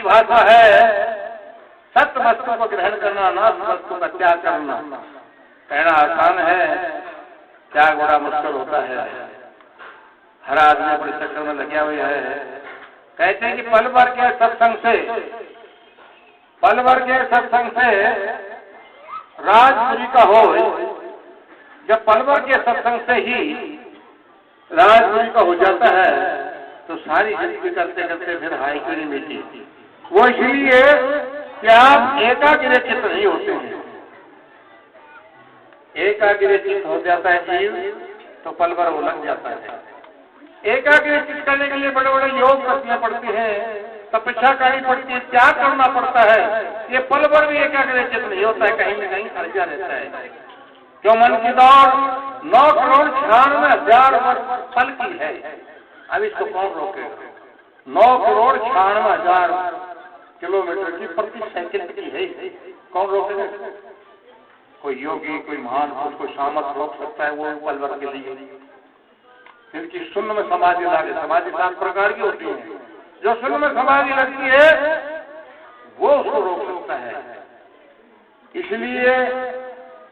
परिभाषा है सत्य वस्तु को ग्रहण करना, नास्तिक वस्तु का त्याग करना। कहना आसान है, त्याग बड़ा मुश्किल होता है। हर आदमी अपने चक्कर में लगे हुए है। कहते हैं कि पल भर के सत्संग से राजपुरी का हो। जब पल भर के सत्संग से ही राजपुरी का हो जाता है तो सारी जिंदगी करते करते फिर हाई की नहीं मिलती। वो इसलिए कि आप एकाग्रचित्त नहीं होते हैं। एकाग्रचित्त हो जाता है जीव तो पल भर वो लग जाता है। एकाग्रचित्त करने के लिए बड़े बड़े योग करने पड़ते हैं, तपस्या करनी पड़ती है, त्याग करना पड़ता है। ये पल भर भी एकाग्रचित्त नहीं होता है, कहीं न कहीं अड़जा रहता है। जो मन की दौड़ 9,96,000 वर्ष पल की है, अब इसको कौन रोकेगा? 9,96,000 किलोमीटर की प्रति सेकंड की है, कौन रोकेगा? कोई योगी, कोई महान पुरुष, कोई सामर्थ रोक सकता है वो पल भर के लिए? जिनकी शून्य में समाधि लागे, समाधि 7 प्रकार की होती है, जो शून्य में समाधि लगती है वो उसको रोक सकता है। इसलिए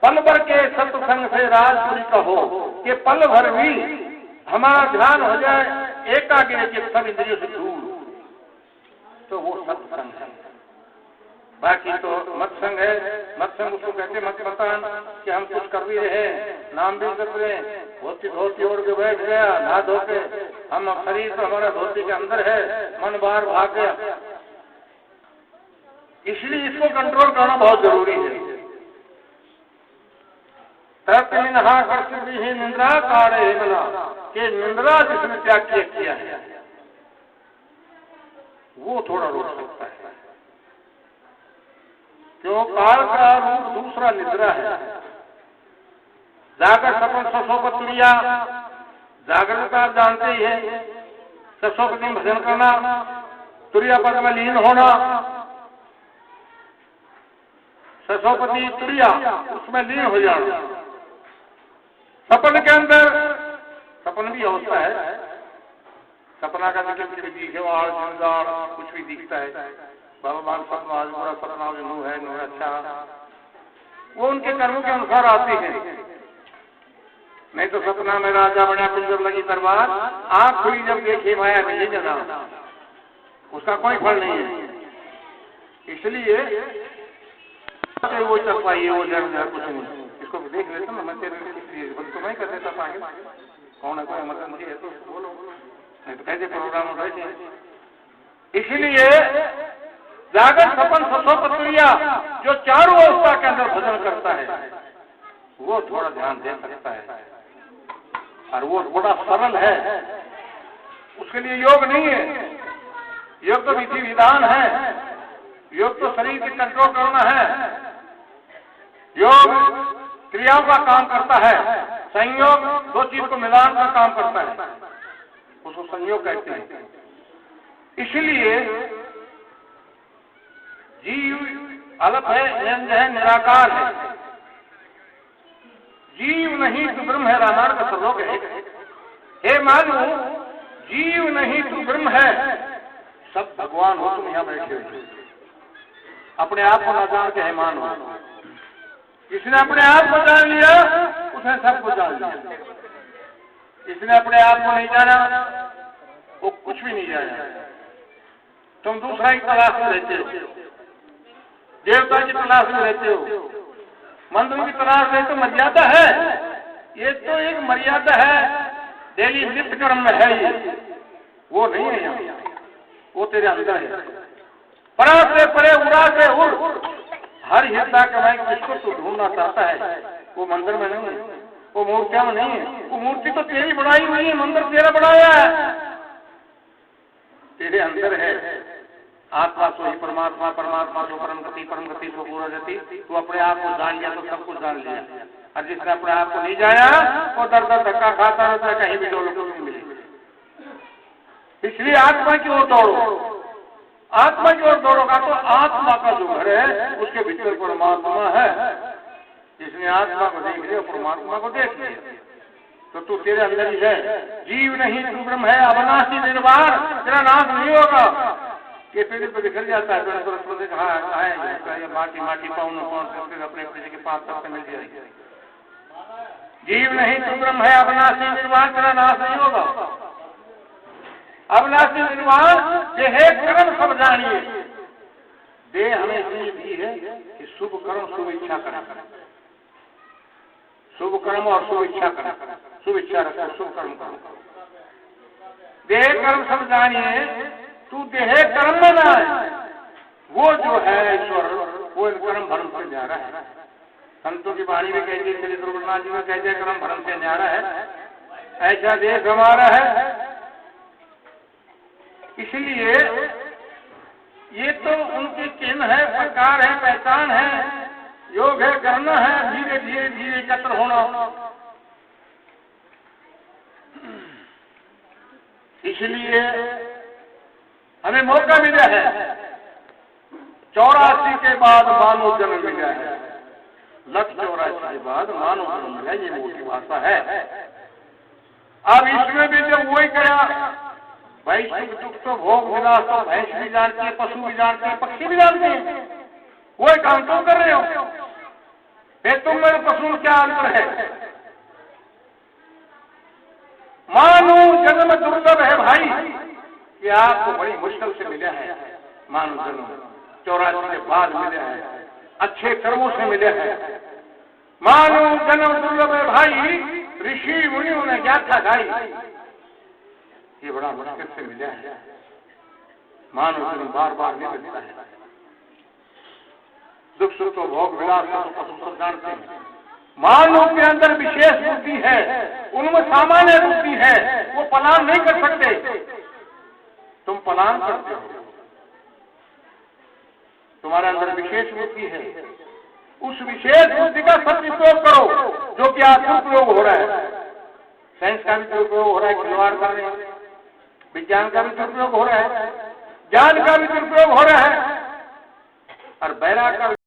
पल भर के सत्संग से राजपुरी का हो कि पल भर भी हमारा ध्यान हो जाए एकाग्र सब इंद्रियों से दूर, तो वो सत्संग है। बाकी तो मत्संग है। मत्संग उसको कहते मत बतान कि हम कुछ कर भी रहे, नाम भी कर रहे, धोती ओढ़ के बैठ गया, नहा धो के, हम शरीर तो हमारा धोती के अंदर है, मन बाहर भाग गया। इसलिए इसको कंट्रोल करना बहुत जरूरी है। ही निंद्रा कारे बना कि निंद्रा जिसने त्याग किया है वो थोड़ा रोक सकता है। क्यों? काल का रूप दूसरा निद्रा है। जागर सपन ससोपत्रिया, जागृत आप जानते ही है, ससोपति में भजन करना, तुरिया पद में लीन होना। ससोपति तुरिया, उसमें लीन हो जाना। सपन के अंदर, सपन भी अवस्था है, सपना का मतलब दिखे कुछ भी दिखता है। भगवान सपना आज बुरा सपना नू है अच्छा, वो उनके कर्मों के अनुसार आती है। नहीं तो सपना में राजा बना, पिंजर लगी दरबार, आंख खुली जब देखी माया नहीं जाना, उसका कोई फल नहीं है। इसलिए वो चल पाइए, वो जड़ कुछ नहीं। इसको देख लेता ना, मैं तेरे तो मैं कर देता पागे, कौन है कोई इमरजेंसी है तो बोलो, नहीं तो कैसे प्रोग्राम हो रहे थे। इसलिए जागर सपन ससोपत्रिया जो चारों अवस्था के अंदर भजन करता है वो थोड़ा ध्यान दे सकता है, और वो थोड़ा सरल है। उसके लिए योग नहीं है, योग तो विधि विधान है, योग तो शरीर की कंट्रोल करना है। योग क्रियाओं का काम करता है, संयोग दो चीज को मिलान का काम करता है, उसको संयोग कहते हैं। इसलिए जीव अलग है, निरंजन है, निराकार है। जीव नहीं तू ब्रह्म है, रामायण का श्लोक है। हे मानो जीव नहीं तू ब्रह्म है, सब भगवान हो, तुम यहाँ बैठे हो। अपने आप को न जान के है मान हो। जिसने अपने आप को जान लिया उसने सबको जान लिया। जिसने अपने आप को नहीं जाना वो कुछ भी नहीं जाना। तुम दूसरा की तलाश में रहते हो, देवता की तलाश में रहते हो, मंदिर की तलाश में। तो मर्यादा है, ये तो एक मर्यादा है, डेली नित्य कर्म में है ये, वो नहीं है यहाँ, वो तेरे अंदर है। परा से परे, उड़ा से उड़, हर हिस्सा कमाई जिसको तू ढूंढना चाहता है वो मंदिर में नहीं है, वो मूर्तियों में नहीं है। वो मूर्ति तो तेरी बनाई हुई है, मंदिर तेरा बनाया है, तेरे अंदर है। आत्मा सो ही परमात्मा, परमात्मा सो परम गति सो पूरा गति। तू अपने आप को जान लिया तो सब कुछ जान लिया, और जिसने अपने आप को नहीं जाना वो दर दर धक्का खाता रहता है, कहीं भी डोलो को नहीं मिले। इसलिए आत्मा की ओर दौड़ो। आत्मा की ओर दौड़ोगा तो आत्मा का जो घर है उसके भीतर परमात्मा है। जिसने आत्मा को देख लिया परमात्मा को देख लिया, तो तू तेरे अंदर ही है। जीव नहीं तू ब्रह्म है, अविनाशी निर्वाण, तेरा नाश नहीं होगा। ये पेड़ पे बिखर जाता है, पेड़ पर से कहा है ये माटी माटी पाउन पाउन अपने अपने के पास तक मिल जाएगी। जीव नहीं तू ब्रह्म है, अविनाशी निर्वाण तेरा नाश नहीं होगा। अविनाशी निर्वाण ये है कर्म सब जानिए। देह हमें इसलिए दी है कि शुभ कर्म शुभ इच्छा करें, शुभ कर्म और शुभ इच्छा करें, शुभ इच्छा रखो, शुभ कर्म करो। देह कर्म सब जानिए, तू देह कर्म में ना है। वो जो है ईश्वर, वो कर्म भरम से न्यारा है। संतों की वाणी में कहती है, श्री गुरुनाथ जी में कहते हैं कर्म भरम से न्यारा है। ऐसा देश हमारा है। इसलिए ये तो उनकी चिन्ह है, प्रकार है, पहचान है, योग है, करना है, धीरे धीरे धीरे एकत्र होना। इसलिए हमें मौका मिला है, 84 के बाद मानव जन्म मिला है। 184 के बाद मानव जन्म मिला, ये मोटी भाषा है। अब इसमें भी जब वही गया, भाई सुख दुख तो भोग विलास तो भैंस भी जानती है, पशु भी जानते हैं, पक्षी भी जानते हैं, वही काम तुम कर रहे हो। फिर तुम मेरे पशु में क्या अंतर है? मानव जन्म दुर्लभ है भाई, कि आपको बड़ी मुश्किल से मिला है। मानव जन्म 84 के बाद मिला है, अच्छे कर्मों से मिले हैं। मानव जन्म दुर्लभ है भाई, ऋषि मुनियों ने गाथा गाई, ये बड़ा मुश्किल से मिला है। मानव जन्म बार बार नहीं मिलता है। दुख सुख तो भोग विलास तो पशु सब जानते हैं। मानव के अंदर विशेष बुद्धि है, उनमें सामान्य बुद्धि है, वो पलायन नहीं कर सकते। तुम पलायन करते हो, तुम्हारे अंदर विशेष बुद्धि है। उस विशेष बुद्धि का सदुपयोग करो, जो कि आज दुरुपयोग हो रहा है। साइंस का भी दुरुपयोग हो रहा है, खिलवाड़ कर रहे हैं, विज्ञान का भी दुरुपयोग हो रहा है, ज्ञान का भी दुरुपयोग हो रहा है, और बैराग का